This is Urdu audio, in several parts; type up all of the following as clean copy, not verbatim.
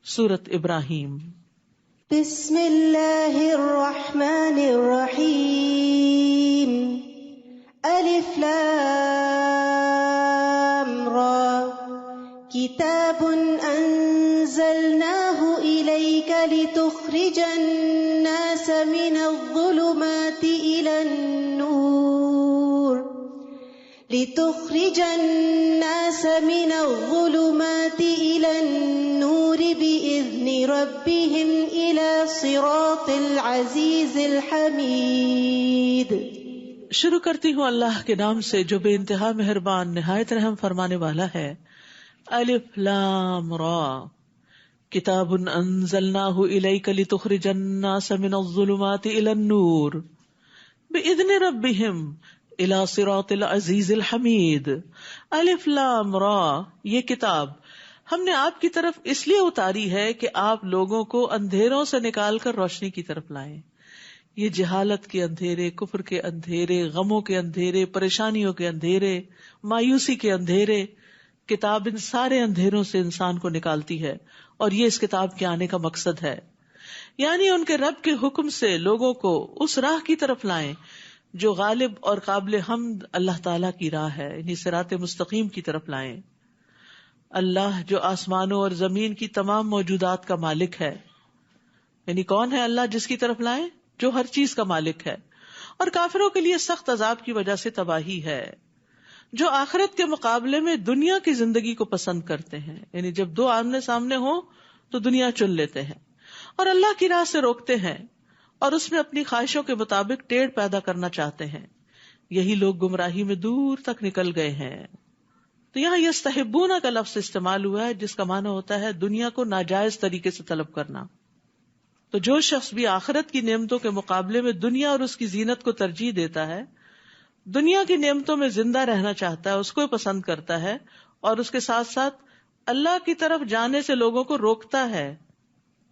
سورۃ ابراہیم۔ بسم اللہ الرحمن الرحیم، الف لام را، کتاب انزلناہ الیک لتخرج الناس من الظلمات الى النور بإذن ربهم إلى صراط العزيز الحميد۔ شروع کرتی ہوں اللہ کے نام سے جو بے انتہا مہربان نہایت رحم فرمانے والا ہے۔ الف لام را، کتاب انزلناہ الیک لتخرج الناس من الظلمات الى النور بإذن ربهم الى صراط العزیز الحمید۔ الف لام را، یہ کتاب ہم نے آپ کی طرف اس لیے اتاری ہے کہ آپ لوگوں کو اندھیروں سے نکال کر روشنی کی طرف لائیں۔ یہ جہالت کے اندھیرے، کفر کے اندھیرے، غموں کے اندھیرے، پریشانیوں کے اندھیرے، مایوسی کے اندھیرے، کتاب ان سارے اندھیروں سے انسان کو نکالتی ہے، اور یہ اس کتاب کے آنے کا مقصد ہے، یعنی ان کے رب کے حکم سے لوگوں کو اس راہ کی طرف لائیں جو غالب اور قابل حمد اللہ تعالیٰ کی راہ ہے، یعنی صراط مستقیم کی طرف لائیں۔ اللہ جو آسمانوں اور زمین کی تمام موجودات کا مالک ہے، یعنی کون ہے اللہ جس کی طرف لائیں؟ جو ہر چیز کا مالک ہے، اور کافروں کے لیے سخت عذاب کی وجہ سے تباہی ہے، جو آخرت کے مقابلے میں دنیا کی زندگی کو پسند کرتے ہیں، یعنی جب دو آمنے سامنے ہو تو دنیا چن لیتے ہیں اور اللہ کی راہ سے روکتے ہیں، اور اس میں اپنی خواہشوں کے مطابق ٹیڑھ پیدا کرنا چاہتے ہیں۔ یہی لوگ گمراہی میں دور تک نکل گئے ہیں۔ تو یہاں یستحبون کا لفظ استعمال ہوا ہے جس کا معنی ہوتا ہے دنیا کو ناجائز طریقے سے طلب کرنا۔ تو جو شخص بھی آخرت کی نعمتوں کے مقابلے میں دنیا اور اس کی زینت کو ترجیح دیتا ہے، دنیا کی نعمتوں میں زندہ رہنا چاہتا ہے، اس کو پسند کرتا ہے، اور اس کے ساتھ ساتھ اللہ کی طرف جانے سے لوگوں کو روکتا ہے،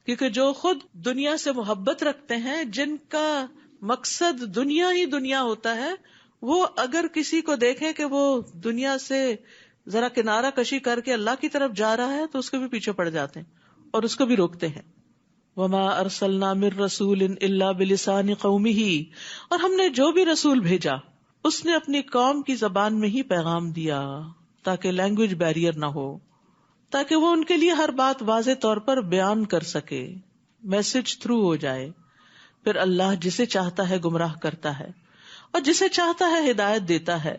کیونکہ جو خود دنیا سے محبت رکھتے ہیں، جن کا مقصد دنیا ہی دنیا ہوتا ہے، وہ اگر کسی کو دیکھیں کہ وہ دنیا سے ذرا کنارہ کشی کر کے اللہ کی طرف جا رہا ہے تو اس کے بھی پیچھے پڑ جاتے ہیں اور اس کو بھی روکتے ہیں۔ وما ارسلنا من رسول الا بلسان قومه، اور ہم نے جو بھی رسول بھیجا اس نے اپنی قوم کی زبان میں ہی پیغام دیا، تاکہ لینگویج بیریئر نہ ہو، تاکہ وہ ان کے لیے ہر بات واضح طور پر بیان کر سکے، میسج تھرو ہو جائے۔ پھر اللہ جسے چاہتا ہے گمراہ کرتا ہے اور جسے چاہتا ہے ہدایت دیتا ہے،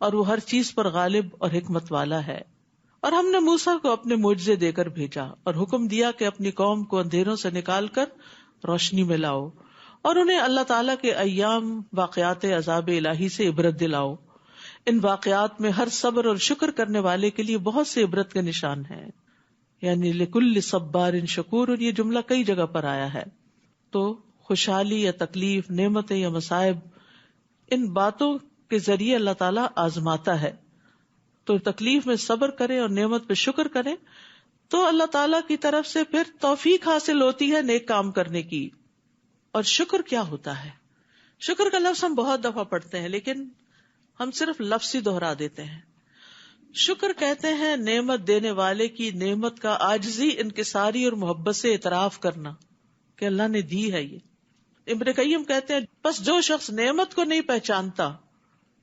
اور وہ ہر چیز پر غالب اور حکمت والا ہے۔ اور ہم نے موسیٰ کو اپنے معجزے دے کر بھیجا اور حکم دیا کہ اپنی قوم کو اندھیروں سے نکال کر روشنی میں لاؤ، اور انہیں اللہ تعالیٰ کے ایام، واقعات عذاب الہی سے عبرت دلاؤ۔ ان واقعات میں ہر صبر اور شکر کرنے والے کے لیے بہت سے عبرت کے نشان ہیں، یعنی لکل صبار شکور، اور یہ جملہ کئی جگہ پر آیا ہے۔ تو خوشحالی یا تکلیف، نعمتیں یا مصائب، ان باتوں کے ذریعے اللہ تعالیٰ آزماتا ہے۔ تو تکلیف میں صبر کرے اور نعمت پہ شکر کرے تو اللہ تعالیٰ کی طرف سے پھر توفیق حاصل ہوتی ہے نیک کام کرنے کی۔ اور شکر کیا ہوتا ہے؟ شکر کا لفظ ہم بہت دفعہ پڑھتے ہیں لیکن ہم صرف لفظ ہی دہرا دیتے ہیں۔ شکر کہتے ہیں نعمت دینے والے کی نعمت کا عاجزی، انکساری اور محبت سے اعتراف کرنا کہ اللہ نے دی ہے یہ۔ ابن قیم کہتے ہیں بس جو شخص نعمت کو نہیں پہچانتا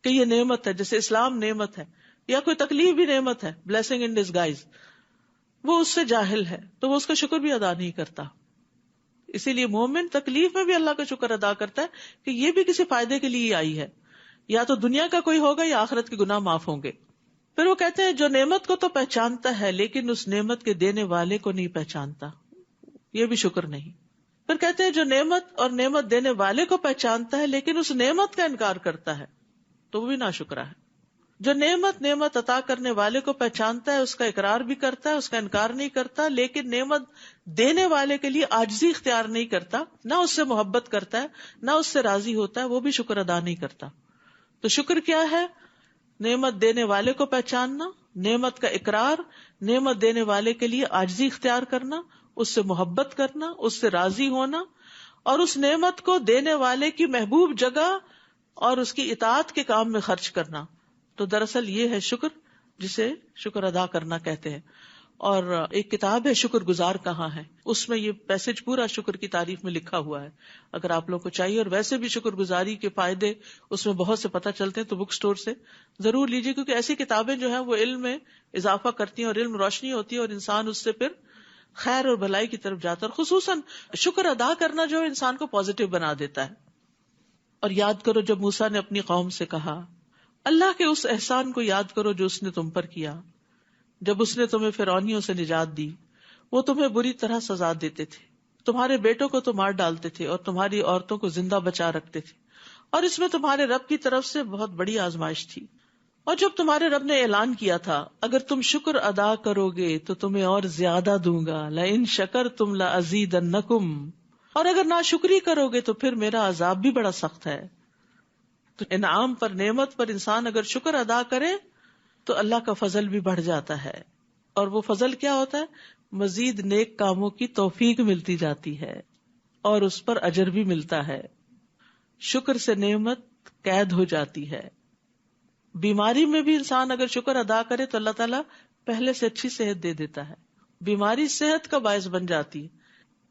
کہ یہ نعمت ہے، جیسے اسلام نعمت ہے یا کوئی تکلیف بھی نعمت ہے، بلیسنگ ان ڈسگائز، وہ اس سے جاہل ہے تو وہ اس کا شکر بھی ادا نہیں کرتا۔ اسی لیے مومن تکلیف میں بھی اللہ کا شکر ادا کرتا ہے کہ یہ بھی کسی فائدے کے لیے آئی ہے، یا تو دنیا کا کوئی ہوگا یا آخرت کے گناہ معاف ہوں گے۔ پھر وہ کہتے ہیں جو نعمت کو تو پہچانتا ہے لیکن اس نعمت کے دینے والے کو نہیں پہچانتا، یہ بھی شکر نہیں۔ پھر کہتے ہیں جو نعمت اور نعمت دینے والے کو پہچانتا ہے لیکن اس نعمت کا انکار کرتا ہے تو وہ بھی ناشکرا ہے۔ جو نعمت عطا کرنے والے کو پہچانتا ہے، اس کا اقرار بھی کرتا ہے، اس کا انکار نہیں کرتا، لیکن نعمت دینے والے کے لیے عاجزی اختیار نہیں کرتا، نہ اس سے محبت کرتا ہے، نہ اس سے راضی ہوتا ہے، وہ بھی شکر ادا نہیں کرتا۔ تو شکر کیا ہے؟ نعمت دینے والے کو پہچاننا، نعمت کا اقرار، نعمت دینے والے کے لیے عاجزی اختیار کرنا، اس سے محبت کرنا، اس سے راضی ہونا، اور اس نعمت کو دینے والے کی محبوب جگہ اور اس کی اطاعت کے کام میں خرچ کرنا۔ تو دراصل یہ ہے شکر، جسے شکر ادا کرنا کہتے ہیں۔ اور ایک کتاب ہے شکر گزار کہاں ہے، اس میں یہ پیسج پورا شکر کی تعریف میں لکھا ہوا ہے، اگر آپ لوگوں کو چاہیے. اور ویسے بھی شکر گزاری کے فائدے اس میں بہت سے پتہ چلتے ہیں، تو بک سٹور سے ضرور لیجیے، کیونکہ ایسی کتابیں جو ہیں وہ علم میں اضافہ کرتی ہیں اور علم روشنی ہوتی ہے، اور انسان اس سے پھر خیر اور بھلائی کی طرف جاتا ہے. اور خصوصاً شکر ادا کرنا جو انسان کو پازیٹیو بنا دیتا ہے. اور یاد کرو جب موسیٰ نے اپنی قوم سے کہا، اللہ کے اس احسان کو یاد کرو جو اس نے تم پر کیا، جب اس نے تمہیں فرعونیوں سے نجات دی. وہ تمہیں بری طرح سزا دیتے تھے، تمہارے بیٹوں کو تو مار ڈالتے تھے اور تمہاری عورتوں کو زندہ بچا رکھتے تھے، اور اس میں تمہارے رب کی طرف سے بہت بڑی آزمائش تھی. اور جب تمہارے رب نے اعلان کیا تھا اگر تم شکر ادا کرو گے تو تمہیں اور زیادہ دوں گا، لئن شکرتم لازیدنکم، اور اگر ناشکری کرو گے تو پھر میرا عذاب بھی بڑا سخت ہے. تو انعام پر، نعمت پر انسان اگر شکر ادا کرے تو اللہ کا فضل بھی بڑھ جاتا ہے. اور وہ فضل کیا ہوتا ہے؟ مزید نیک کاموں کی توفیق ملتی جاتی ہے اور اس پر اجر بھی ملتا ہے. شکر سے نعمت قید ہو جاتی ہے. بیماری میں بھی انسان اگر شکر ادا کرے تو اللہ تعالیٰ پہلے سے اچھی صحت دے دیتا ہے. بیماری صحت کا باعث بن جاتی ہے.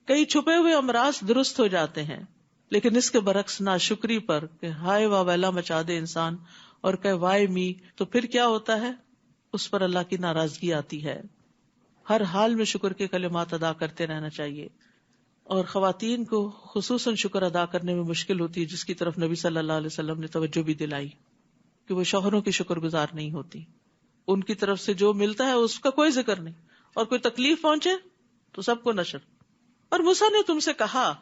کئی چھپے ہوئے امراض درست ہو جاتے ہیں. لیکن اس کے برعکس ناشکری پر کہ ہائے واہ ویلا مچا دے انسان اور کہ وائے می، تو پھر کیا ہوتا ہے؟ اس پر اللہ کی ناراضگی آتی ہے. ہر حال میں شکر کے کلمات ادا کرتے رہنا چاہیے. اور خواتین کو خصوصاً شکر ادا کرنے میں مشکل ہوتی ہے، جس کی طرف نبی صلی اللہ علیہ وسلم نے توجہ بھی دلائی کہ وہ شوہروں کی شکر گزار نہیں ہوتی. ان کی طرف سے جو ملتا ہے اس کا کوئی ذکر نہیں، اور کوئی تکلیف پہنچے تو سب کو نشر. اور موسیٰ نے تم سے کہا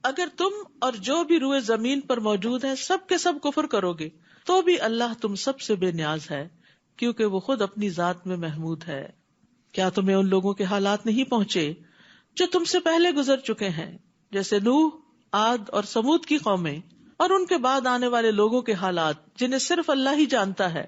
اگر تم اور جو بھی روئے زمین پر موجود ہیں سب کے سب کفر کرو گے تو بھی اللہ تم سب سے بے نیاز ہے، کیونکہ وہ خود اپنی ذات میں محمود ہے. کیا تمہیں ان لوگوں کے حالات نہیں پہنچے جو تم سے پہلے گزر چکے ہیں، جیسے نوح، عاد اور سمود کی قومیں، اور ان کے بعد آنے والے لوگوں کے حالات جنہیں صرف اللہ ہی جانتا ہے.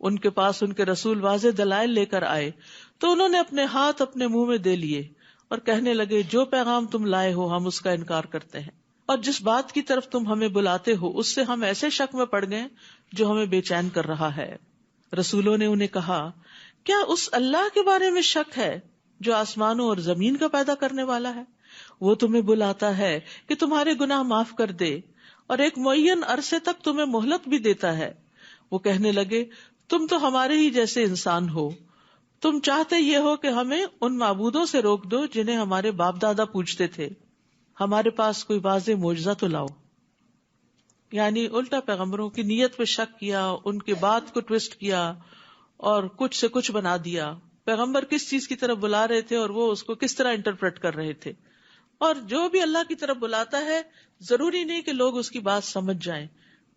ان کے پاس ان کے رسول واضح دلائل لے کر آئے تو انہوں نے اپنے ہاتھ اپنے منہ میں دے لیے اور کہنے لگے جو پیغام تم لائے ہو ہم اس کا انکار کرتے ہیں، اور جس بات کی طرف تم ہمیں بلاتے ہو اس سے ہم ایسے شک میں پڑ گئے جو ہمیں بے چین کر رہا ہے. رسولوں نے انہیں کہا کیا اس اللہ کے بارے میں شک ہے جو آسمانوں اور زمین کا پیدا کرنے والا ہے؟ وہ تمہیں بلاتا ہے کہ تمہارے گناہ معاف کر دے اور ایک معین عرصے تک تمہیں مہلت بھی دیتا ہے. وہ کہنے لگے تم تو ہمارے ہی جیسے انسان ہو، تم چاہتے یہ ہو کہ ہمیں ان معبودوں سے روک دو جنہیں ہمارے باپ دادا پوجتے تھے، ہمارے پاس کوئی واضح معجزہ تو لاؤ. یعنی الٹا پیغمبروں کی نیت پہ شک کیا، ان کی بات کو ٹویسٹ کیا اور کچھ سے کچھ بنا دیا. پیغمبر کس چیز کی طرف بلا رہے تھے اور وہ اس کو کس طرح انٹرپریٹ کر رہے تھے. اور جو بھی اللہ کی طرف بلاتا ہے ضروری نہیں کہ لوگ اس کی بات سمجھ جائیں،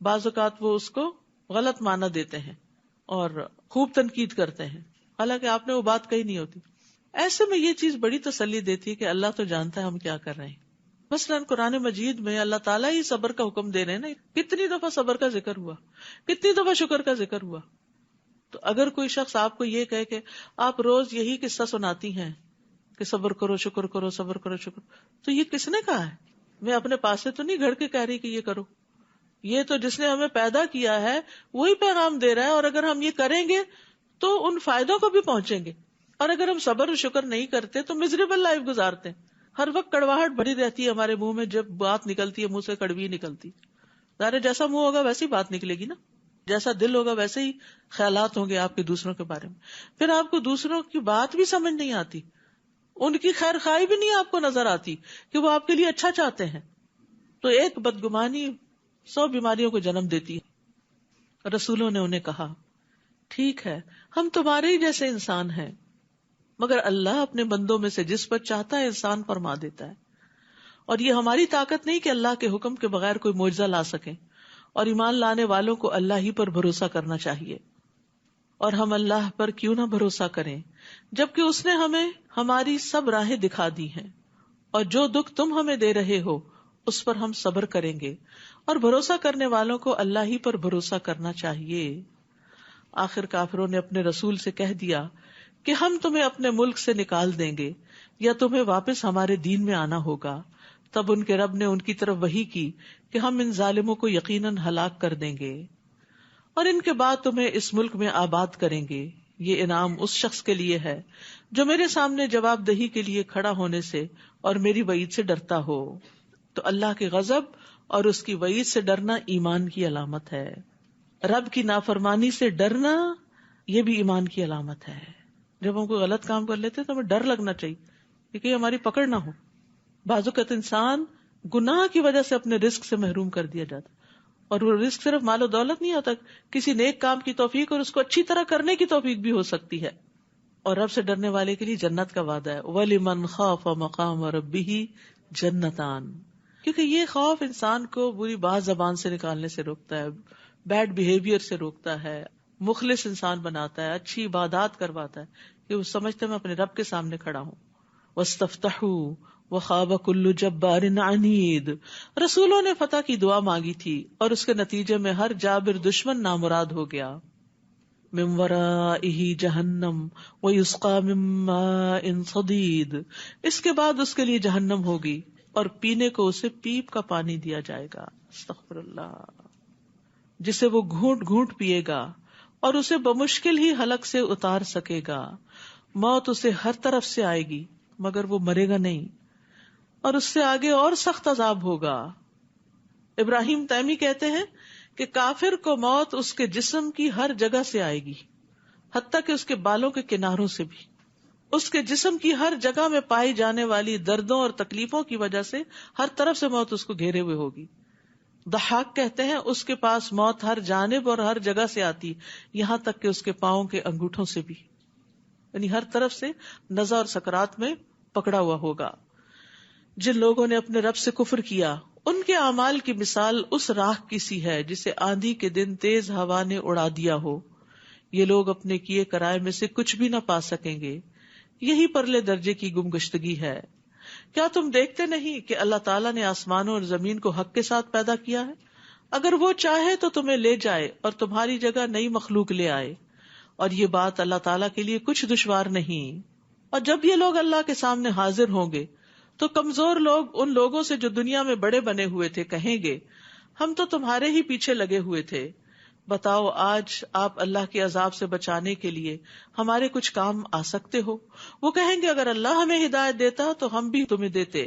بعض اوقات وہ اس کو غلط معنی دیتے ہیں اور خوب تنقید کرتے ہیں، حالانکہ آپ نے وہ بات کہی نہیں ہوتی. ایسے میں یہ چیز بڑی تسلی دیتی ہے کہ اللہ تو جانتا ہے ہم کیا کر رہے ہیں. مثلاً قرآن مجید میں اللہ تعالیٰ ہی صبر کا حکم دے رہے ہیں نا. کتنی دفعہ صبر کا ذکر ہوا، کتنی دفعہ شکر کا ذکر ہوا. تو اگر کوئی شخص آپ کو یہ کہے کہ آپ روز یہی قصہ سناتی ہیں کہ صبر کرو شکر کرو صبر کرو شکر، تو یہ کس نے کہا ہے؟ میں اپنے پاس سے تو نہیں گھڑ کے کہہ رہی کہ یہ کرو. یہ تو جس نے ہمیں پیدا کیا ہے وہی پیغام دے رہا ہے، اور اگر ہم یہ کریں گے تو ان فائدوں کو بھی پہنچیں گے. اور اگر ہم صبر و شکر نہیں کرتے تو مزریبل لائف گزارتے ہیں. ہر وقت کڑواہٹ بھری رہتی ہے ہمارے منہ میں، جب بات نکلتی ہے منہ سے کڑوی نکلتی. ظاہر جیسا منہ ہوگا ویسی بات نکلے گی نا، جیسا دل ہوگا ویسے ہی خیالات ہوں گے آپ کے دوسروں کے بارے میں. پھر آپ کو دوسروں کی بات بھی سمجھ نہیں آتی، ان کی خیر خواہی بھی نہیں آپ کو نظر آتی کہ وہ آپ کے لیے اچھا چاہتے ہیں. تو ایک بدگمانی 100 بیماریوں کو جنم دیتی ہے. رسولوں نے انہیں کہا ٹھیک ہے ہم تمہارے ہی جیسے انسان ہیں، مگر اللہ اپنے بندوں میں سے جس پر چاہتا ہے انسان فرما دیتا ہے، اور یہ ہماری طاقت نہیں کہ اللہ کے حکم کے بغیر کوئی معجزہ لا سکیں. اور ایمان لانے والوں کو اللہ ہی پر بھروسہ کرنا چاہیے. اور ہم اللہ پر کیوں نہ بھروسہ کریں جبکہ اس نے ہمیں ہماری سب راہیں دکھا دی ہیں، اور جو دکھ تم ہمیں دے رہے ہو اس پر ہم صبر کریں گے. اور بھروسہ کرنے والوں کو اللہ ہی پر بھروسہ کرنا چاہیے. آخر کافروں نے اپنے رسول سے کہہ دیا کہ ہم تمہیں اپنے ملک سے نکال دیں گے یا تمہیں واپس ہمارے دین میں آنا ہوگا. تب ان کے رب نے ان کی طرف وحی کی کہ ہم ان ظالموں کو یقیناً ہلاک کر دیں گے اور ان کے بعد تمہیں اس ملک میں آباد کریں گے. یہ انعام اس شخص کے لیے ہے جو میرے سامنے جواب دہی کے لیے کھڑا ہونے سے اور میری وعید سے ڈرتا ہو. تو اللہ کے غضب اور اس کی وعید سے ڈرنا ایمان کی علامت ہے. رب کی نافرمانی سے ڈرنا یہ بھی ایمان کی علامت ہے. جب ہم کوئی غلط کام کر لیتے تو ہمیں ڈر لگنا چاہیے کہ ہماری پکڑ نہ ہو. بعض اوقات انسان گناہ کی وجہ سے اپنے رزق سے محروم کر دیا جاتا, اور وہ رزق صرف مال و دولت نہیں ہوتا, کسی نیک کام کی توفیق اور اس کو اچھی طرح کرنے کی توفیق بھی ہو سکتی ہے. اور رب سے ڈرنے والے کے لیے جنت کا وعدہ ہے. وَلِمَنْ خَافَ مَقَامَ رَبِّهِ جَنَّتَانِ, کیونکہ یہ خوف انسان کو بری بات زبان سے نکالنے سے روکتا ہے, بیڈ بیہیویئر سے روکتا ہے, مخلص انسان بناتا ہے, اچھی عبادات کرواتا ہے کہ وہ سمجھتے میں اپنے رب کے سامنے کھڑا ہوں. وَاسْتَفْتَحُوا وَخَابَ كُلُّ جَبَّارٍ عَنِيدٍ, رسولوں نے فتح کی دعا مانگی تھی اور اس کے نتیجے میں ہر جابر دشمن نامراد ہو گیا. مِن وَرَائِهِ جَهَنَّمْ وَيُسْقَى مِن مَّاءٍ صَدِيدٍ, اس کے بعد اس کے لیے جہنم ہوگی اور پینے کو اسے پیپ کا پانی دیا جائے گا, استغفر اللہ, جسے وہ گھونٹ گھونٹ پیے گا اور اسے بمشکل ہی حلق سے اتار سکے گا. موت اسے ہر طرف سے آئے گی مگر وہ مرے گا نہیں, اور اس سے آگے اور سخت عذاب ہوگا. ابراہیم تیمی کہتے ہیں کہ کافر کو موت اس کے جسم کی ہر جگہ سے آئے گی, حتیٰ کہ اس کے بالوں کے کناروں سے بھی. اس کے جسم کی ہر جگہ میں پائی جانے والی دردوں اور تکلیفوں کی وجہ سے ہر طرف سے موت اس کو گھیرے ہوئے ہوگی. ضحاک کہتے ہیں اس کے پاس موت ہر جانب اور ہر جگہ سے آتی, یہاں تک کہ اس کے پاؤں کے انگوٹھوں سے بھی, یعنی ہر طرف سے نزع اور سکرات میں پکڑا ہوا ہوگا. جن لوگوں نے اپنے رب سے کفر کیا ان کے اعمال کی مثال اس راکھ کی سی ہے جسے آندھی کے دن تیز ہوا نے اڑا دیا ہو. یہ لوگ اپنے کیے کرائے میں سے کچھ بھی نہ پا سکیں گے, یہی پرلے درجے کی گمگشتگی ہے. کیا تم دیکھتے نہیں کہ اللہ تعالیٰ نے آسمانوں اور زمین کو حق کے ساتھ پیدا کیا ہے؟ اگر وہ چاہے تو تمہیں لے جائے اور تمہاری جگہ نئی مخلوق لے آئے, اور یہ بات اللہ تعالیٰ کے لیے کچھ دشوار نہیں. اور جب یہ لوگ اللہ کے سامنے حاضر ہوں گے تو کمزور لوگ ان لوگوں سے جو دنیا میں بڑے بنے ہوئے تھے کہیں گے ہم تو تمہارے ہی پیچھے لگے ہوئے تھے, بتاؤ آج آپ اللہ کے عذاب سے بچانے کے لیے ہمارے کچھ کام آ سکتے ہو؟ وہ کہیں گے اگر اللہ ہمیں ہدایت دیتا تو ہم بھی تمہیں دیتے,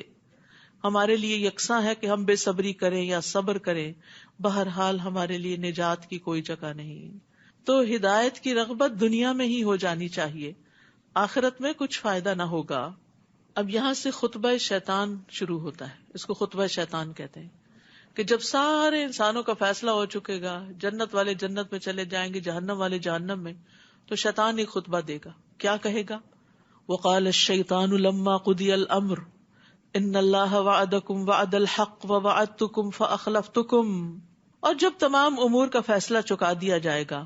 ہمارے لیے یکساں ہے کہ ہم بے صبری کریں یا صبر کریں, بہرحال ہمارے لیے نجات کی کوئی جگہ نہیں. تو ہدایت کی رغبت دنیا میں ہی ہو جانی چاہیے, آخرت میں کچھ فائدہ نہ ہوگا. اب یہاں سے خطبہ شیطان شروع ہوتا ہے, اس کو خطبہ شیطان کہتے ہیں, کہ جب سارے انسانوں کا فیصلہ ہو چکے گا, جنت والے جنت میں چلے جائیں گے, جہنم والے جہنم میں, تو شیطان ایک خطبہ دے گا. کیا کہے گا؟ وقال الشیطان لما قضی الامر ان اللہ وعدکم وعد الحق ووعدتکم فاخلفتکم, اور جب تمام امور کا فیصلہ چکا دیا جائے گا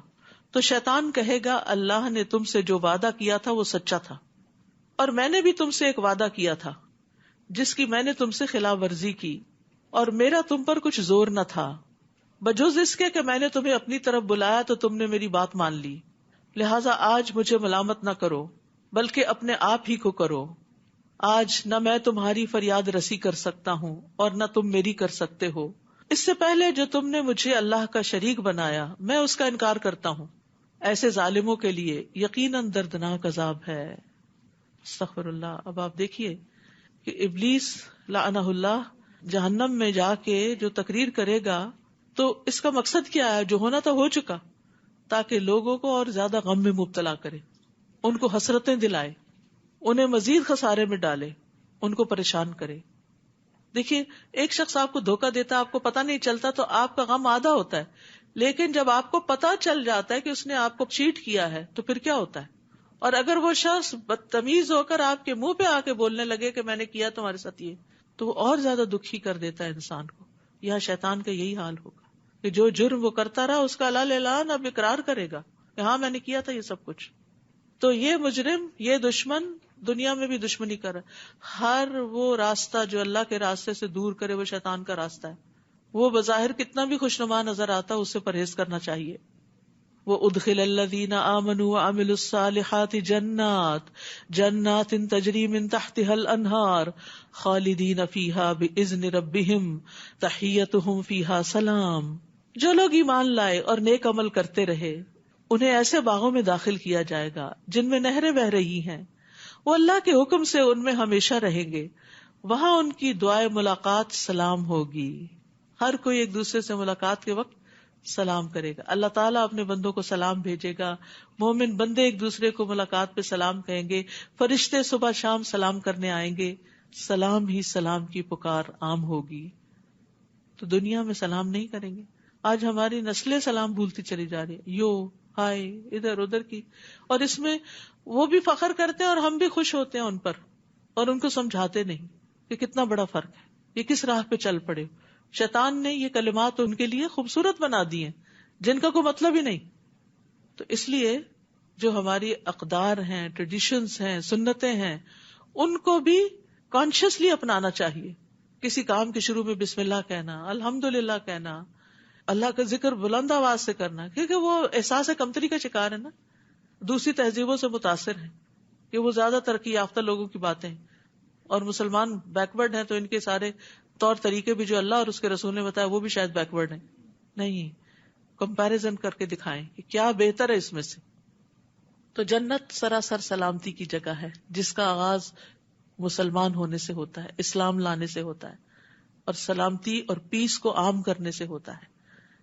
تو شیطان کہے گا اللہ نے تم سے جو وعدہ کیا تھا وہ سچا تھا, اور میں نے بھی تم سے ایک وعدہ کیا تھا جس کی میں نے تم سے خلاف ورزی کی, اور میرا تم پر کچھ زور نہ تھا, بجز اس کے کہ میں نے تمہیں اپنی طرف بلایا تو تم نے میری بات مان لی, لہٰذا آج مجھے ملامت نہ کرو بلکہ اپنے آپ ہی کو کرو. آج نہ میں تمہاری فریاد رسی کر سکتا ہوں اور نہ تم میری کر سکتے ہو. اس سے پہلے جو تم نے مجھے اللہ کا شریک بنایا میں اس کا انکار کرتا ہوں. ایسے ظالموں کے لیے یقیناً دردناک عذاب ہے. استغفر اللہ. اب آپ دیکھیے کہ ابلیس لعنہ اللہ جہنم میں جا کے جو تقریر کرے گا تو اس کا مقصد کیا ہے؟ جو ہونا تھا ہو چکا, تاکہ لوگوں کو اور زیادہ غم میں مبتلا کرے, ان کو حسرتیں دلائے, انہیں مزید خسارے میں ڈالے, ان کو پریشان کرے. دیکھیے ایک شخص آپ کو دھوکہ دیتا, آپ کو پتہ نہیں چلتا تو آپ کا غم آدھا ہوتا ہے, لیکن جب آپ کو پتہ چل جاتا ہے کہ اس نے آپ کو چیٹ کیا ہے تو پھر کیا ہوتا ہے؟ اور اگر وہ شخص بدتمیز ہو کر آپ کے منہ پہ آ کے بولنے لگے کہ میں نے کیا تمہارے ساتھ یہ, تو وہ اور زیادہ دکھی کر دیتا ہے انسان کو. یہاں شیطان کا یہی حال ہوگا کہ جو جرم وہ کرتا رہا اس کا اعلان اب اقرار کرے گا کہ ہاں میں نے کیا تھا یہ سب کچھ. تو یہ مجرم, یہ دشمن دنیا میں بھی دشمنی کر رہا ہے. ہر وہ راستہ جو اللہ کے راستے سے دور کرے وہ شیطان کا راستہ ہے. وہ بظاہر کتنا بھی خوشنما نظر آتا اس سے پرہیز کرنا چاہیے. وَأُدْخِلَ الَّذِينَ آمَنُوا وَعَمِلُوا الصَّالِحَاتِ جَنَّاتٍ تَجْرِي مِن تَحْتِهَا الْأَنْهَارُ خَالِدِينَ فِيهَا بِإِذْنِ رَبِّهِمْ تَحِيَّتُهُمْ فِيهَا سَلَامٌ. جو لوگ ایمان لائے اور نیک عمل کرتے رہے انہیں ایسے باغوں میں داخل کیا جائے گا جن میں نہریں بہ رہی ہیں, وہ اللہ کے حکم سے ان میں ہمیشہ رہیں گے. وہاں ان کی دعائے ملاقات سلام ہوگی. ہر کوئی ایک دوسرے سے ملاقات کے وقت سلام کرے گا. اللہ تعالیٰ اپنے بندوں کو سلام بھیجے گا. مومن بندے ایک دوسرے کو ملاقات پہ سلام کہیں گے. فرشتے صبح شام سلام کرنے آئیں گے. سلام ہی سلام کی پکار عام ہوگی. تو دنیا میں سلام نہیں کریں گے. آج ہماری نسلیں سلام بھولتی چلی جا رہی ہے. یو ہائے ادھر ادھر کی. اور اس میں وہ بھی فخر کرتے ہیں اور ہم بھی خوش ہوتے ہیں ان پر, اور ان کو سمجھاتے نہیں کہ کتنا بڑا فرق ہے, یہ کس راہ پہ چل پڑے. شیطان نے یہ کلمات ان کے لیے خوبصورت بنا دی ہیں جن کا کوئی مطلب ہی نہیں. تو اس لیے جو ہماری اقدار ہیں, ٹریڈیشنز ہیں, سنتیں ہیں, ان کو بھی کانشیسلی اپنانا چاہیے. کسی کام کے شروع میں بسم اللہ کہنا, الحمدللہ کہنا, اللہ کا ذکر بلند آواز سے کرنا, کیونکہ وہ احساس کمتری کا شکار ہے نا, دوسری تہذیبوں سے متاثر ہے کہ وہ زیادہ ترقی یافتہ لوگوں کی باتیں ہیں, اور مسلمان بیکورڈ ہیں تو ان کے سارے طور طریقے بھی جو اللہ اور اس کے رسول نے بتایا وہ بھی شاید بیکورڈ ہیں. نہیں, کمپیریزن کر کے دکھائیں کہ کیا بہتر ہے اس میں سے. تو جنت سراسر سلامتی کی جگہ ہے جس کا آغاز مسلمان ہونے سے ہوتا ہے, اسلام لانے سے ہوتا ہے, اور سلامتی اور پیس کو عام کرنے سے ہوتا ہے.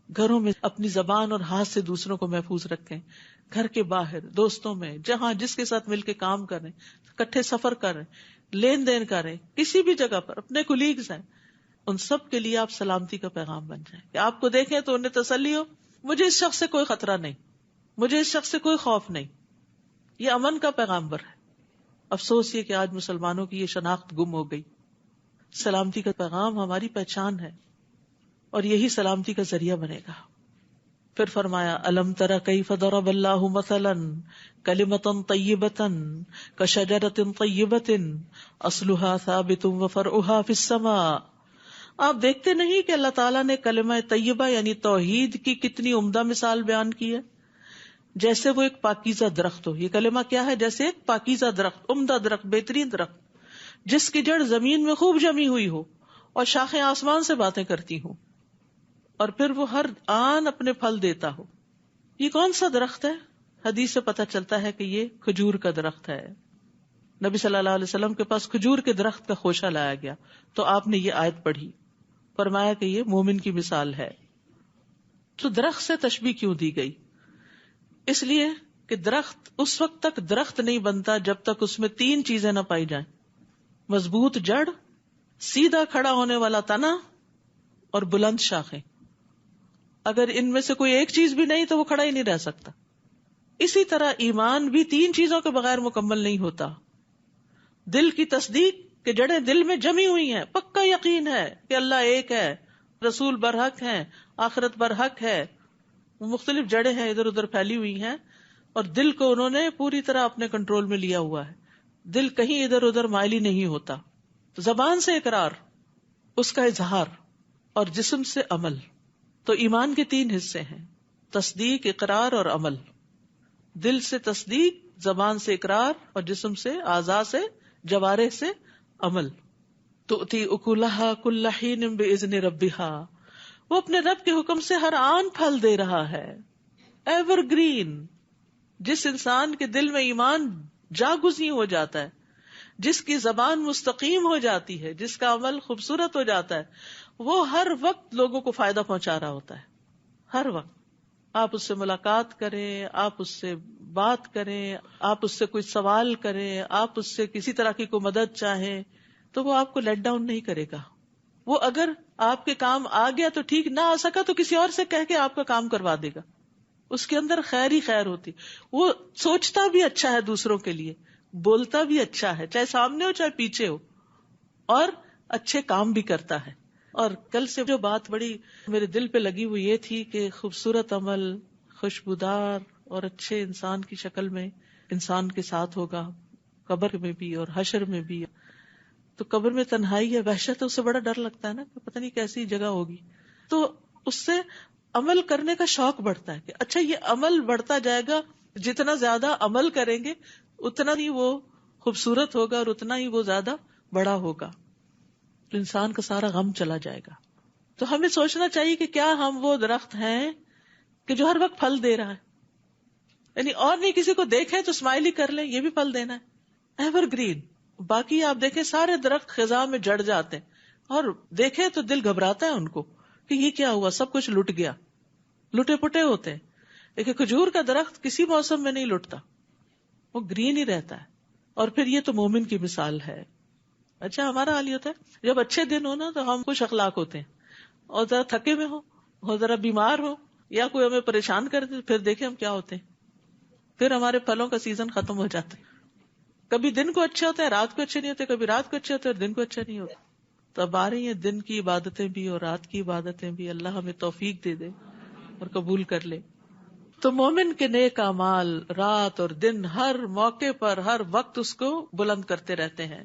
گھروں میں اپنی زبان اور ہاتھ سے دوسروں کو محفوظ رکھیں, گھر کے باہر, دوستوں میں, جہاں جس کے ساتھ مل کے کام کریں, اکٹھے سفر کریں, لین دین کریں, کسی بھی جگہ پر اپنے کولیگز ہیں, ان سب کے لیے آپ سلامتی کا پیغام بن جائیں کہ آپ کو دیکھیں تو انہیں تسلی ہو, مجھے اس شخص سے کوئی خطرہ نہیں, مجھے اس شخص سے کوئی خوف نہیں. یہ امن کا پیغامبر ہے. افسوس یہ کہ آج مسلمانوں کی یہ شناخت گم ہو گئی. سلامتی کا پیغام ہماری پہچان ہے اور یہی سلامتی کا ذریعہ بنے گا. پھر فرمایا الم تر کیف ضرب اللہ مثلا کلمۃ طیبۃ کشجرۃ طیبۃ اصلها ثابت وفرعها فی السماء. آپ دیکھتے نہیں کہ اللہ تعالیٰ نے کلمہ طیبہ یعنی توحید کی کتنی عمدہ مثال بیان کی ہے, جیسے وہ ایک پاکیزہ درخت ہو. یہ کلمہ کیا ہے؟ جیسے ایک پاکیزہ درخت, عمدہ درخت, بہترین درخت, جس کی جڑ زمین میں خوب جمی ہوئی ہو اور شاخیں آسمان سے باتیں کرتی ہوں, اور پھر وہ ہر آن اپنے پھل دیتا ہو. یہ کون سا درخت ہے؟ حدیث سے پتہ چلتا ہے کہ یہ کھجور کا درخت ہے. نبی صلی اللہ علیہ وسلم کے پاس کھجور کے درخت کا خوشہ لایا گیا تو آپ نے یہ آیت پڑھی, فرمایا کہ یہ مومن کی مثال ہے. تو درخت سے تشبیہ کیوں دی گئی؟ اس لیے کہ درخت اس وقت تک درخت نہیں بنتا جب تک اس میں تین چیزیں نہ پائی جائیں: مضبوط جڑ, سیدھا کھڑا ہونے والا تنا, اور بلند شاخیں. اگر ان میں سے کوئی ایک چیز بھی نہیں تو وہ کھڑا ہی نہیں رہ سکتا. اسی طرح ایمان بھی تین چیزوں کے بغیر مکمل نہیں ہوتا. دل کی تصدیق کہ جڑیں دل میں جمی ہوئی ہیں, پکا یقین ہے کہ اللہ ایک ہے, رسول برحق ہیں, آخرت برحق ہے, مختلف جڑیں ہیں ادھر ادھر پھیلی ہوئی ہیں, اور دل کو انہوں نے پوری طرح اپنے کنٹرول میں لیا ہوا ہے. دل کہیں ادھر ادھر مائلی نہیں ہوتا. تو زبان سے اقرار, اس کا اظہار, اور جسم سے عمل. تو ایمان کے تین حصے ہیں: تصدیق, اقرار اور عمل. دل سے تصدیق, زبان سے اقرار, اور جسم سے, اعضاء سے, جوارح سے عمل. تؤتی اکلہا کل حین باذن ربہا, وہ اپنے رب کے حکم سے ہر آن پھل دے رہا ہے. Ever green. جس انسان کے دل میں ایمان جاگزیں ہو جاتا ہے, جس کی زبان مستقیم ہو جاتی ہے, جس کا عمل خوبصورت ہو جاتا ہے, وہ ہر وقت لوگوں کو فائدہ پہنچا رہا ہوتا ہے. ہر وقت آپ اس سے ملاقات کریں, آپ اس سے بات کریں, آپ اس سے کوئی سوال کریں, آپ اس سے کسی طرح کی کوئی مدد چاہیں, تو وہ آپ کو لیٹ ڈاؤن نہیں کرے گا. وہ اگر آپ کے کام آ گیا تو ٹھیک, نہ آ سکا تو کسی اور سے کہہ کے آپ کا کام کروا دے گا. اس کے اندر خیر ہی خیر ہوتی. وہ سوچتا بھی اچھا ہے دوسروں کے لیے, بولتا بھی اچھا ہے, چاہے سامنے ہو چاہے پیچھے ہو, اور اچھے کام بھی کرتا ہے. اور کل سے جو بات بڑی میرے دل پہ لگی وہ یہ تھی کہ خوبصورت عمل, خوشبودار اور اچھے انسان کی شکل میں انسان کے ساتھ ہوگا, قبر میں بھی اور حشر میں بھی. تو قبر میں تنہائی ہے, وحشت ہے, اس سے بڑا ڈر لگتا ہے نا کہ پتہ نہیں کیسی جگہ ہوگی. تو اس سے عمل کرنے کا شوق بڑھتا ہے کہ اچھا یہ عمل بڑھتا جائے گا, جتنا زیادہ عمل کریں گے اتنا ہی وہ خوبصورت ہوگا اور اتنا ہی وہ زیادہ بڑا ہوگا. تو انسان کا سارا غم چلا جائے گا. تو ہمیں سوچنا چاہیے کہ کیا ہم وہ درخت ہیں کہ جو ہر وقت پھل دے رہا ہے, یعنی اور نہیں کسی کو دیکھیں تو اسمائل ہی کر لیں, یہ بھی پھل دینا ہے. Ever green. باقی آپ دیکھیں سارے درخت خزاں میں جڑ جاتے ہیں اور دیکھیں تو دل گھبراتا ہے ان کو کہ یہ کیا ہوا, سب کچھ لٹ گیا, لٹے پٹے ہوتے ہیں. لیکن کھجور کا درخت کسی موسم میں نہیں لٹتا, وہ گرین ہی رہتا ہے. اور پھر یہ تو مومن کی مثال ہے. اچھا ہمارا حال یہ ہوتا ہے جب اچھے دن ہو نا تو ہم خوش اخلاق ہوتے ہیں, اور ذرا تھکے ہوئے ہو, ذرا بیمار ہو, یا کوئی ہمیں پریشان کر دے, پھر دیکھیں ہم کیا ہوتے ہیں, پھر ہمارے پھلوں کا سیزن ختم ہو جاتا ہے. کبھی دن کو اچھے ہوتے ہیں, رات کو اچھے نہیں ہوتے, کبھی رات کو اچھے ہوتے ہیں اور دن کو اچھے نہیں ہوتے. تو اب آ رہی ہیں دن کی عبادتیں بھی اور رات کی عبادتیں بھی, اللہ ہمیں توفیق دے دے اور قبول کر لے. تو مومن کے نیک اعمال رات اور دن ہر موقع پر ہر وقت اس کو بلند کرتے رہتے ہیں.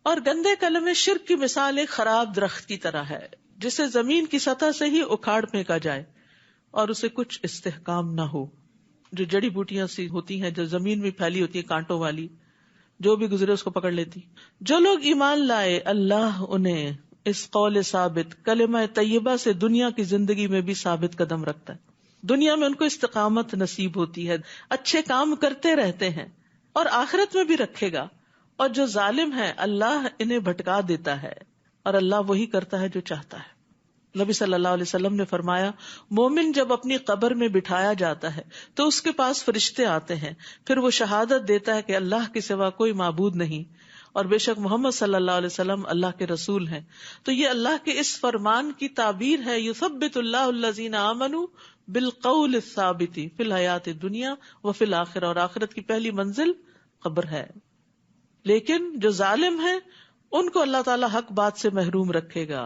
اور گندے کلمے شرک کی مثال ایک خراب درخت کی طرح ہے جسے زمین کی سطح سے ہی اکھاڑ پھینکا جائے اور اسے کچھ استحکام نہ ہو. جو جڑی بوٹیاں سی ہوتی ہیں جو زمین میں پھیلی ہوتی ہیں کانٹوں والی, جو بھی گزرے اس کو پکڑ لیتی. جو لوگ ایمان لائے اللہ انہیں اس قول ثابت کلمہ طیبہ سے دنیا کی زندگی میں بھی ثابت قدم رکھتا ہے. دنیا میں ان کو استقامت نصیب ہوتی ہے, اچھے کام کرتے رہتے ہیں, اور آخرت میں بھی رکھے گا. اور جو ظالم ہے اللہ انہیں بھٹکا دیتا ہے, اور اللہ وہی کرتا ہے جو چاہتا ہے. نبی صلی اللہ علیہ وسلم نے فرمایا, مومن جب اپنی قبر میں بٹھایا جاتا ہے تو اس کے پاس فرشتے آتے ہیں, پھر وہ شہادت دیتا ہے کہ اللہ کے سوا کوئی معبود نہیں, اور بے شک محمد صلی اللہ علیہ وسلم اللہ کے رسول ہیں. تو یہ اللہ کے اس فرمان کی تعبیر ہے, یثبت اللہ الذین آمنوا بالقول الثابت فی الحیات الدنیا وفی الآخرہ, اور آخرت کی پہلی منزل قبر ہے. لیکن جو ظالم ہیں ان کو اللہ تعالی حق بات سے محروم رکھے گا.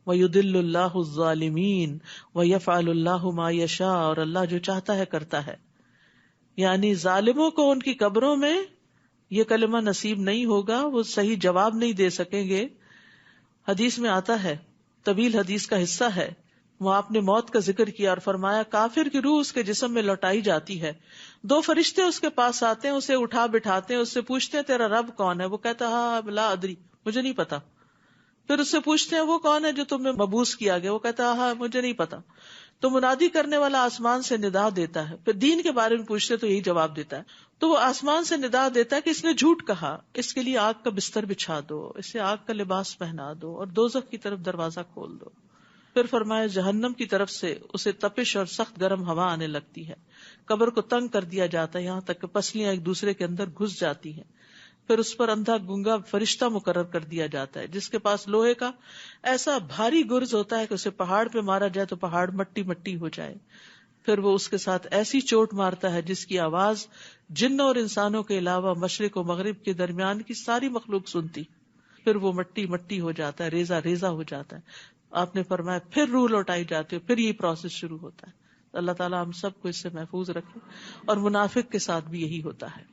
وَيُضِلُّ اللَّهُ الظَّالِمِينَ وَيَفْعَلُ اللَّهُ مَا يَشَاءُ, اور اللہ جو چاہتا ہے کرتا ہے. یعنی ظالموں کو ان کی قبروں میں یہ کلمہ نصیب نہیں ہوگا, وہ صحیح جواب نہیں دے سکیں گے. حدیث میں آتا ہے, طویل حدیث کا حصہ ہے, وہ آپ نے موت کا ذکر کیا اور فرمایا کافر کی روح اس کے جسم میں لوٹائی جاتی ہے, دو فرشتے اس کے پاس آتے ہیں, اسے اٹھا بٹھاتے ہیں, اس سے پوچھتے ہیں تیرا رب کون ہے؟ وہ کہتا ہے ہاں لا ادری, مجھے نہیں پتا. پھر اس سے پوچھتے ہیں وہ کون ہے جو تمہیں مبعوث کیا گیا؟ وہ کہتا ہے ہاں مجھے نہیں پتا. تو منادی کرنے والا آسمان سے ندا دیتا ہے, پھر دین کے بارے میں پوچھتے تو یہی جواب دیتا ہے. تو وہ آسمان سے ندا دیتا ہے کہ اس نے جھوٹ کہا, اس کے لیے آگ کا بستر بچھا دو, اسے آگ کا لباس پہنا دو اور دوزخ کی طرف دروازہ کھول دو. پھر فرمایا جہنم کی طرف سے اسے تپش اور سخت گرم ہوا آنے لگتی ہے, قبر کو تنگ کر دیا جاتا ہے یہاں تک کہ پسلیاں ایک دوسرے کے اندر گھس جاتی ہیں. پھر اس پر اندھا گنگا فرشتہ مقرر کر دیا جاتا ہے جس کے پاس لوہے کا ایسا بھاری گرز ہوتا ہے کہ اسے پہاڑ پہ مارا جائے تو پہاڑ مٹی مٹی ہو جائے. پھر وہ اس کے ساتھ ایسی چوٹ مارتا ہے جس کی آواز جنوں اور انسانوں کے علاوہ مشرق و مغرب کے درمیان کی ساری مخلوق سنتی. پھر وہ مٹی مٹی ہو جاتا ہے, ریزہ ریزہ ہو جاتا ہے. آپ نے فرمایا پھر روح لوٹائی جاتی ہے, پھر یہ پروسیس شروع ہوتا ہے. اللہ تعالیٰ ہم سب کو اس سے محفوظ رکھے. اور منافق کے ساتھ بھی یہی ہوتا ہے.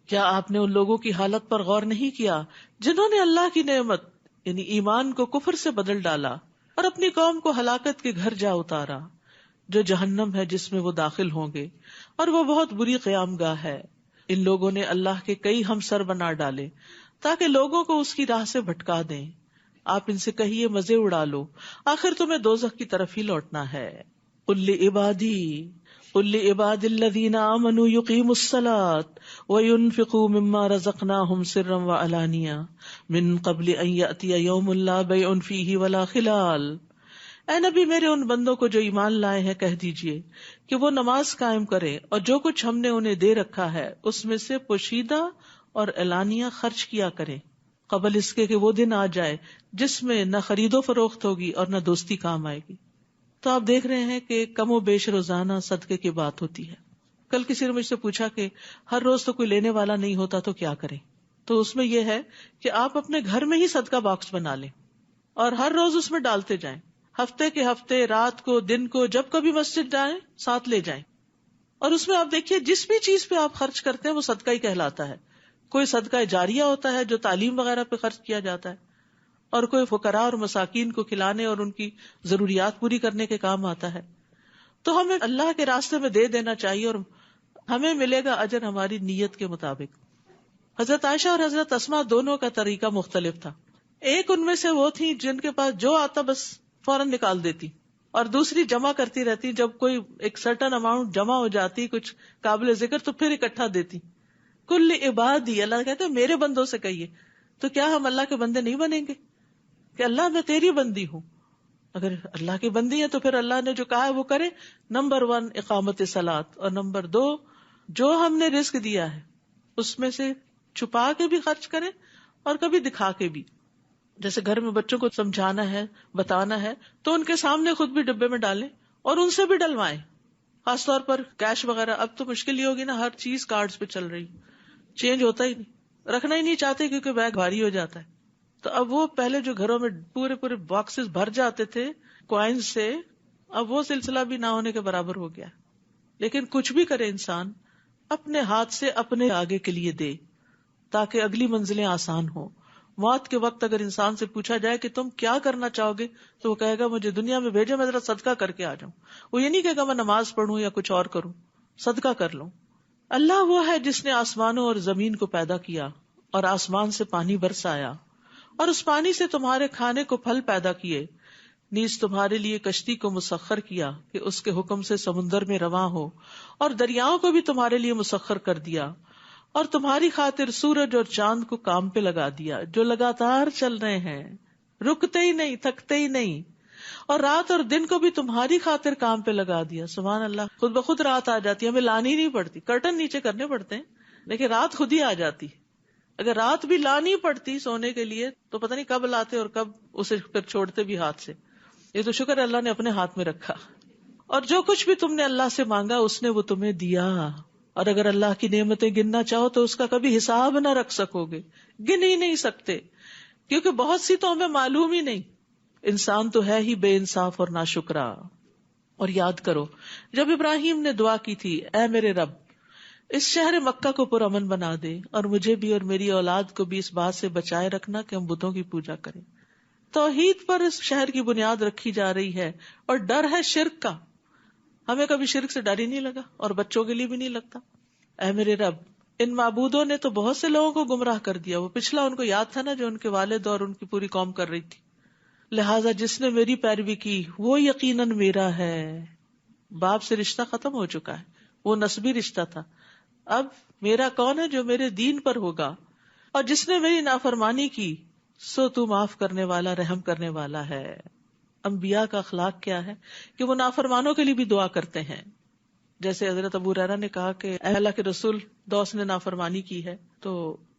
کیا آپ نے ان لوگوں کی حالت پر غور نہیں کیا جنہوں نے اللہ کی نعمت یعنی ایمان کو کفر سے بدل ڈالا اور اپنی قوم کو ہلاکت کے گھر جا اتارا, جو جہنم ہے جس میں وہ داخل ہوں گے, اور وہ بہت بری قیام گاہ ہے. ان لوگوں نے اللہ کے کئی ہمسر بنا ڈالے تاکہ لوگوں کو اس کی راہ سے بھٹکا دیں. آپ ان سے کہیے مزے اڑا لو, آخر تمہیں دوزخ کی طرف ہی لوٹنا ہے. قل لعبادی الذین آمنوا یقیموا الصلاة وینفقوا مما رزقناہم سرا وعلانیہ من قبل ان یأتی یوم لا بیع فیہ ولا خلال. اے نبی میرے ان بندوں کو جو ایمان لائے ہیں کہہ دیجئے کہ وہ نماز قائم کریں اور جو کچھ ہم نے انہیں دے رکھا ہے اس میں سے پوشیدہ اور اعلانیہ خرچ کیا کریں, قبل اس کے کہ وہ دن آ جائے جس میں نہ خرید و فروخت ہوگی اور نہ دوستی کام آئے گی. تو آپ دیکھ رہے ہیں کہ کم و بیش روزانہ صدقے کی بات ہوتی ہے. کل کسی نے مجھ سے پوچھا کہ ہر روز تو کوئی لینے والا نہیں ہوتا تو کیا کریں, تو اس میں یہ ہے کہ آپ اپنے گھر میں ہی صدقہ باکس بنا لیں اور ہر روز اس میں ڈالتے جائیں. ہفتے کے ہفتے, رات کو, دن کو, جب کبھی مسجد جائیں ساتھ لے جائیں. اور اس میں آپ دیکھیے جس بھی چیز پہ آپ خرچ کرتے ہیں وہ صدقہ ہی کہلاتا ہے. کوئی صدقہ جاریہ ہوتا ہے جو تعلیم وغیرہ پہ خرچ کیا جاتا ہے, اور کوئی فقراء اور مساکین کو کھلانے اور ان کی ضروریات پوری کرنے کے کام آتا ہے. تو ہمیں اللہ کے راستے میں دے دینا چاہیے اور ہمیں ملے گا اجر ہماری نیت کے مطابق. حضرت عائشہ اور حضرت اسماء دونوں کا طریقہ مختلف تھا. ایک ان میں سے وہ تھی جن کے پاس جو آتا بس فوراً نکال دیتی, اور دوسری جمع کرتی رہتی. جب کوئی ایک سرٹن اماؤنٹ جمع ہو جاتی کچھ قابل ذکر تو پھر اکٹھا دیتی. کل عبادی، اللہ کہتے ہیں میرے بندوں سے کہیے. تو کیا ہم اللہ کے بندے نہیں بنیں گے کہ اللہ میں تیری بندی ہوں؟ اگر اللہ کی بندی ہے تو پھر اللہ نے جو کہا ہے وہ کرے. نمبر 1 اقامت صلاۃ، اور نمبر 2 جو ہم نے رزق دیا ہے اس میں سے چھپا کے بھی خرچ کریں اور کبھی دکھا کے بھی. جیسے گھر میں بچوں کو سمجھانا ہے، بتانا ہے، تو ان کے سامنے خود بھی ڈبے میں ڈالیں اور ان سے بھی ڈلوائیں. خاص طور پر کیش وغیرہ اب تو مشکل ہی ہوگی نا، ہر چیز کارڈز پہ چل رہی، چینج ہوتا ہی نہیں، رکھنا ہی نہیں چاہتے کیونکہ بیگ بھاری ہو جاتا ہے. تو اب وہ پہلے جو گھروں میں پورے پورے باکسز بھر جاتے تھے کوائنز سے، اب وہ سلسلہ بھی نہ ہونے کے برابر ہو گیا. لیکن کچھ بھی کرے انسان اپنے ہاتھ سے اپنے آگے کے لیے دے تاکہ اگلی منزلیں آسان ہوں. موت کے وقت اگر انسان سے پوچھا جائے کہ تم کیا کرنا چاہو گے تو وہ کہے گا مجھے دنیا میں بھیجے، میں ذرا صدقہ کر کے آ جاؤں. وہ یہ نہیں کہے گا میں نماز پڑھوں یا کچھ اور کروں، صدقہ کر لوں. اللہ وہ ہے جس نے آسمانوں اور زمین کو پیدا کیا اور آسمان سے پانی برسایا اور اس پانی سے تمہارے کھانے کو پھل پیدا کیے، نیز تمہارے لیے کشتی کو مسخر کیا کہ اس کے حکم سے سمندر میں رواں ہو، اور دریاؤں کو بھی تمہارے لیے مسخر کر دیا، اور تمہاری خاطر سورج اور چاند کو کام پہ لگا دیا جو لگاتار چل رہے ہیں، رکتے ہی نہیں، تھکتے ہی نہیں، اور رات اور دن کو بھی تمہاری خاطر کام پہ لگا دیا. سبحان اللہ، خود بخود رات آ جاتی ہے، ہمیں لانی نہیں پڑتی، کرٹن نیچے کرنے پڑتے ہیں لیکن رات خود ہی آ جاتی. اگر رات بھی لانی پڑتی سونے کے لیے تو پتہ نہیں کب لاتے اور کب اسے پھر چھوڑتے بھی ہاتھ سے. یہ تو شکر اللہ نے اپنے ہاتھ میں رکھا. اور جو کچھ بھی تم نے اللہ سے مانگا اس نے وہ تمہیں دیا، اور اگر اللہ کی نعمتیں گننا چاہو تو اس کا کبھی حساب نہ رکھ سکو گے، گن ہی نہیں سکتے، کیونکہ بہت سی تو ہمیں معلوم ہی نہیں. انسان تو ہے ہی بے انصاف اور ناشکرا. اور یاد کرو جب ابراہیم نے دعا کی تھی، اے میرے رب اس شہر مکہ کو پرامن بنا دے اور مجھے بھی اور میری اولاد کو بھی اس بات سے بچائے رکھنا کہ ہم بتوں کی پوجا کریں. توحید پر اس شہر کی بنیاد رکھی جا رہی ہے اور ڈر ہے شرک کا. ہمیں کبھی شرک سے ڈر ہی نہیں لگا اور بچوں کے لیے بھی نہیں لگتا. اے میرے رب ان معبودوں نے تو بہت سے لوگوں کو گمراہ کر دیا. وہ پچھلا ان کو یاد تھا نا جو ان کے والد اور ان کی پوری قوم کر رہی تھی. لہٰذا جس نے میری پیروی کی وہ یقیناً میرا ہے. باپ سے رشتہ ختم ہو چکا ہے، وہ نسبی رشتہ تھا. اب میرا کون ہے جو میرے دین پر ہوگا. اور جس نے میری نافرمانی کی سو تو معاف کرنے والا، رحم کرنے والا ہے. انبیاء کا اخلاق کیا ہے کہ وہ نافرمانوں کے لیے بھی دعا کرتے ہیں. جیسے حضرت ابو ہریرہ نے کہا کہ اے اللہ کے رسول، دوس نے نافرمانی کی ہے تو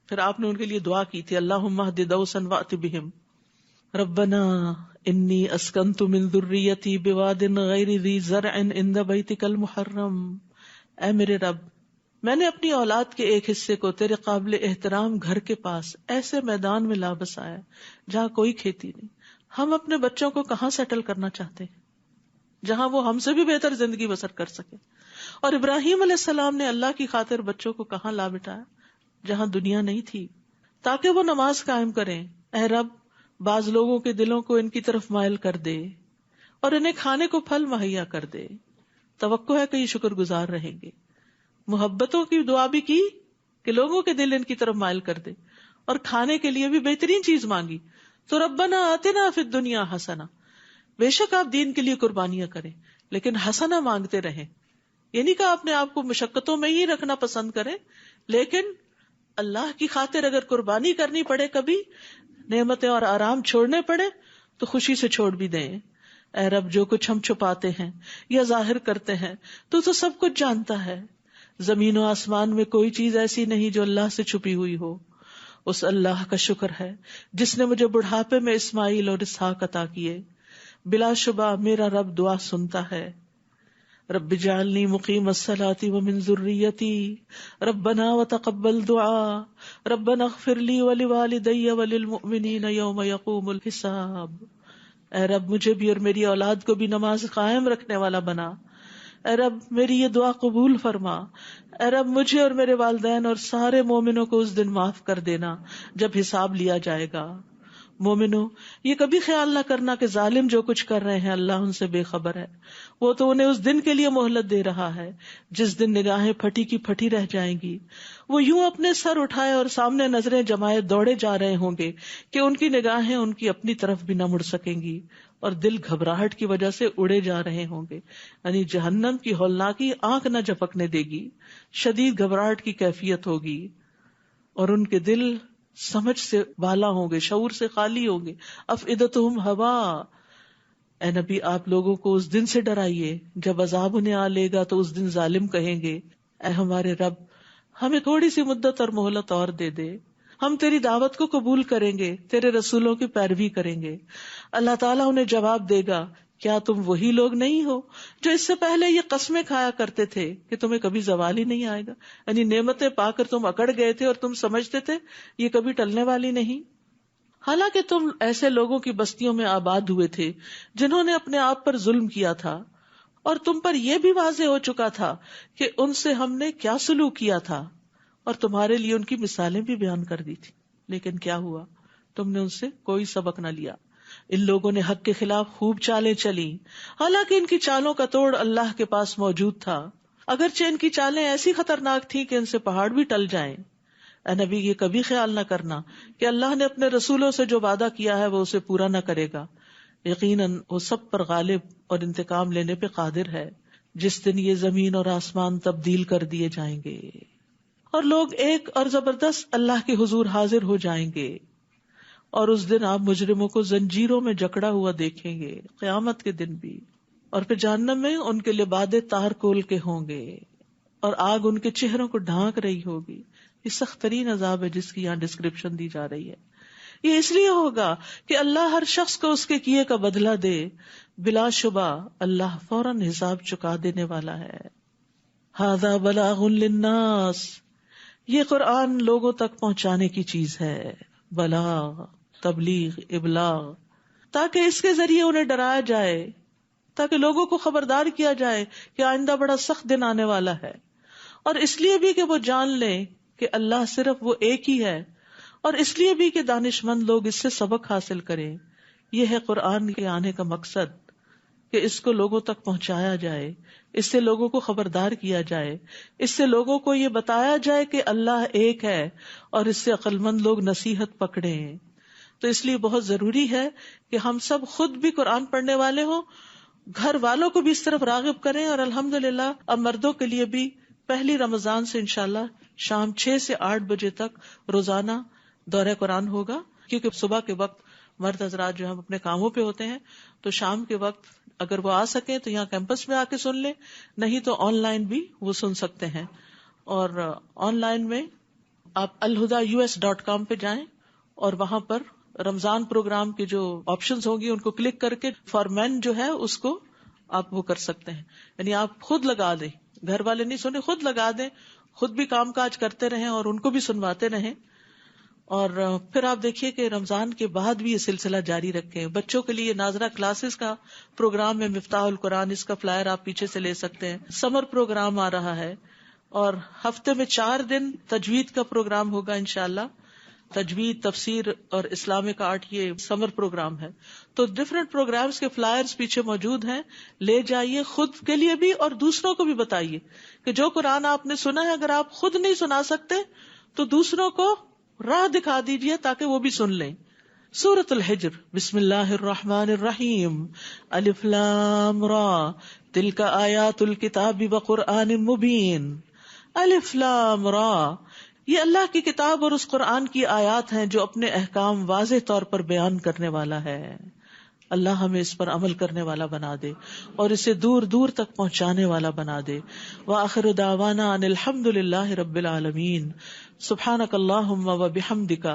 پھر آپ نے ان کے لیے دعا کی تھی، اللہم اہد دوسا وأت بہم ربنا انی اسکنت من ذریتی بواد غیر ذی زرع عند بیتک المحرم. اے میرے رب میں نے اپنی اولاد کے ایک حصے کو تیرے قابل احترام گھر کے پاس ایسے میدان میں لا بسایا جہاں کوئی کھیتی نہیں. ہم اپنے بچوں کو کہاں سیٹل کرنا چاہتے ہیں جہاں وہ ہم سے بھی بہتر زندگی بسر کر سکے. اور ابراہیم علیہ السلام نے اللہ کی خاطر بچوں کو کہاں لا بٹایا؟ جہاں دنیا نہیں تھی، تاکہ وہ نماز قائم کریں. اے رب بعض لوگوں کے دلوں کو ان کی طرف مائل کر دے اور انہیں کھانے کو پھل مہیا کر دے. توقع ہے کہ یہ شکر گزار رہیں گے. محبتوں کی دعا بھی کی کہ لوگوں کے دل ان کی طرف مائل کر دے، اور کھانے کے لیے بھی بہترین چیز مانگی. تو ربنا آتنا فی الدنیا حسنہ، بے شک آپ دین کے لیے قربانیاں کریں لیکن حسنہ مانگتے رہیں. یہ نہیں کہا اپنے آپ کو مشقتوں میں ہی رکھنا پسند کریں، لیکن اللہ کی خاطر اگر قربانی کرنی پڑے، کبھی نعمتیں اور آرام چھوڑنے پڑے تو خوشی سے چھوڑ بھی دیں. اے رب جو کچھ ہم چھپاتے ہیں یا ظاہر کرتے ہیں تو سب کچھ جانتا ہے. زمین و آسمان میں کوئی چیز ایسی نہیں جو اللہ سے چھپی ہوئی ہو. اس اللہ کا شکر ہے جس نے مجھے بڑھاپے میں اسماعیل اور اسحاق عطا کیے. بلا شبہ میرا رب دعا سنتا ہے. رب اجعلنی مقیم الصلاۃ ومن ذریتی ربنا وتقبل دعاء ربنا اغفر لی ولوالدی وللمؤمنین یوم یقوم الحساب. اے رب مجھے بھی اور میری اولاد کو بھی نماز قائم رکھنے والا بنا. اے رب میری یہ دعا قبول فرما. اے رب مجھے اور میرے والدین اور سارے مومنوں کو اس دن معاف کر دینا جب حساب لیا جائے گا. مومنوں یہ کبھی خیال نہ کرنا کہ ظالم جو کچھ کر رہے ہیں اللہ ان سے بے خبر ہے. وہ تو انہیں اس دن کے لیے مہلت دے رہا ہے جس دن نگاہیں پھٹی کی پھٹی رہ جائیں گی. وہ یوں اپنے سر اٹھائے اور سامنے نظریں جمائے دوڑے جا رہے ہوں گے کہ ان کی نگاہیں ان کی اپنی طرف بھی نہ مڑ سکیں گی اور دل گھبراہٹ کی وجہ سے اڑے جا رہے ہوں گے. یعنی جہنم کی ہولناکی آنکھ نہ جھپکنے دے گی، شدید گھبراہٹ کی کیفیت ہوگی. اور ان کے دل سمجھ سے بالا ہوں گے، شعور سے خالی ہوں گے. افئدتہم ہوا، اے نبی آپ لوگوں کو اس دن سے ڈرائیے جب عذاب انہیں آ لے گا تو اس دن ظالم کہیں گے اے ہمارے رب ہمیں تھوڑی سی مدت اور مہلت اور دے دے، ہم تیری دعوت کو قبول کریں گے، تیرے رسولوں کی پیروی کریں گے. اللہ تعالیٰ انہیں جواب دے گا کیا تم وہی لوگ نہیں ہو جو اس سے پہلے یہ قسمیں کھایا کرتے تھے کہ تمہیں کبھی زوال ہی نہیں آئے گا، یعنی نعمتیں پا کر تم اکڑ گئے تھے اور تم سمجھتے تھے یہ کبھی ٹلنے والی نہیں. حالانکہ تم ایسے لوگوں کی بستیوں میں آباد ہوئے تھے جنہوں نے اپنے آپ پر ظلم کیا تھا، اور تم پر یہ بھی واضح ہو چکا تھا کہ ان سے ہم نے کیا سلوک کیا تھا، اور تمہارے لیے ان کی مثالیں بھی بیان کر دی تھی. لیکن کیا ہوا، تم نے ان سے کوئی سبق نہ لیا. ان لوگوں نے حق کے خلاف خوب چالیں چلی، حالانکہ ان کی چالوں کا توڑ اللہ کے پاس موجود تھا، اگرچہ ان کی چالیں ایسی خطرناک تھیں کہ ان سے پہاڑ بھی ٹل جائیں. اے نبی یہ کبھی خیال نہ کرنا کہ اللہ نے اپنے رسولوں سے جو وعدہ کیا ہے وہ اسے پورا نہ کرے گا، یقیناً وہ سب پر غالب اور انتقام لینے پہ قادر ہے. جس دن یہ زمین اور آسمان تبدیل کر دیے جائیں گے اور لوگ ایک اور زبردست اللہ کے حضور حاضر ہو جائیں گے، اور اس دن آپ مجرموں کو زنجیروں میں جکڑا ہوا دیکھیں گے، قیامت کے دن بھی. اور پھر جہنم میں ان کے لبادے تار کول کے ہوں گے اور آگ ان کے چہروں کو ڈھانک رہی ہوگی. یہ سخت ترین عذاب ہے جس کی یہاں ڈسکرپشن دی جا رہی ہے. یہ اس لیے ہوگا کہ اللہ ہر شخص کو اس کے کیے کا بدلہ دے، بلا شبہ اللہ فوراً حساب چکا دینے والا ہے. ھذا بلاغ للناس، یہ قرآن لوگوں تک پہنچانے کی چیز ہے. بلاغ، تبلیغ، ابلاغ، تاکہ اس کے ذریعے انہیں ڈرایا جائے، تاکہ لوگوں کو خبردار کیا جائے کہ آئندہ بڑا سخت دن آنے والا ہے، اور اس لیے بھی کہ وہ جان لیں کہ اللہ صرف وہ ایک ہی ہے، اور اس لیے بھی کہ دانش مند لوگ اس سے سبق حاصل کریں. یہ ہے قرآن کے آنے کا مقصد کہ اس کو لوگوں تک پہنچایا جائے، اس سے لوگوں کو خبردار کیا جائے، اس سے لوگوں کو یہ بتایا جائے کہ اللہ ایک ہے، اور اس سے عقل مند لوگ نصیحت پکڑیں. تو اس لیے بہت ضروری ہے کہ ہم سب خود بھی قرآن پڑھنے والے ہوں، گھر والوں کو بھی اس طرف راغب کریں. اور الحمدللہ اب مردوں کے لیے بھی پہلی رمضان سے انشاءاللہ شام 6 سے 8 بجے تک روزانہ دورہ قرآن ہوگا، کیونکہ صبح کے وقت مرد حضرات جو ہم اپنے کاموں پہ ہوتے ہیں، تو شام کے وقت اگر وہ آ سکیں تو یہاں کیمپس میں آ کے سن لیں، نہیں تو آن لائن بھی وہ سن سکتے ہیں. اور آن لائن میں آپ alhuda.us.com پہ جائیں اور وہاں پر رمضان پروگرام کی جو آپشنز ہوں گی ان کو کلک کر کے فار مین جو ہے اس کو آپ وہ کر سکتے ہیں. یعنی آپ خود لگا دیں، گھر والے نہیں سنیں، خود لگا دیں، خود بھی کام کاج کرتے رہیں اور ان کو بھی سنواتے رہیں. اور پھر آپ دیکھیے کہ رمضان کے بعد بھی یہ سلسلہ جاری رکھیں. بچوں کے لیے ناظرہ کلاسز کا پروگرام ہے، مفتاح القرآن، اس کا فلائر آپ پیچھے سے لے سکتے ہیں. سمر پروگرام آ رہا ہے، اور ہفتے میں 4 دن تجوید کا پروگرام ہوگا انشاءاللہ. تجوید، تفسیر اور اسلامک آرٹ یہ سمر پروگرام ہے. تو ڈفرینٹ پروگرامز کے فلائرز پیچھے موجود ہیں، لے جائیے، خود کے لیے بھی اور دوسروں کو بھی بتائیے کہ جو قرآن آپ نے سنا ہے اگر آپ خود نہیں سنا سکتے تو دوسروں کو راہ دکھا دیجیے تاکہ وہ بھی سن لیں. سورۃ الحجر، بسم اللہ الرحمن الرحیم، الف لام را، تلک آیات الکتاب وقرآن مبین. الف لام را، یہ اللہ کی کتاب اور اس قرآن کی آیات ہیں جو اپنے احکام واضح طور پر بیان کرنے والا ہے. اللہ ہمیں اس پر عمل کرنے والا بنا دے اور اسے دور دور تک پہنچانے والا بنا دے. وآخر دعوانا ان الحمد للہ رب العالمین. سبحانک اللہم وبحمدک،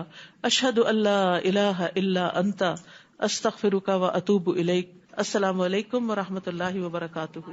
اشہد ان لا الہ الا انت، استغفرک واتوب الیک. السلام علیکم ورحمۃ اللہ وبرکاتہ.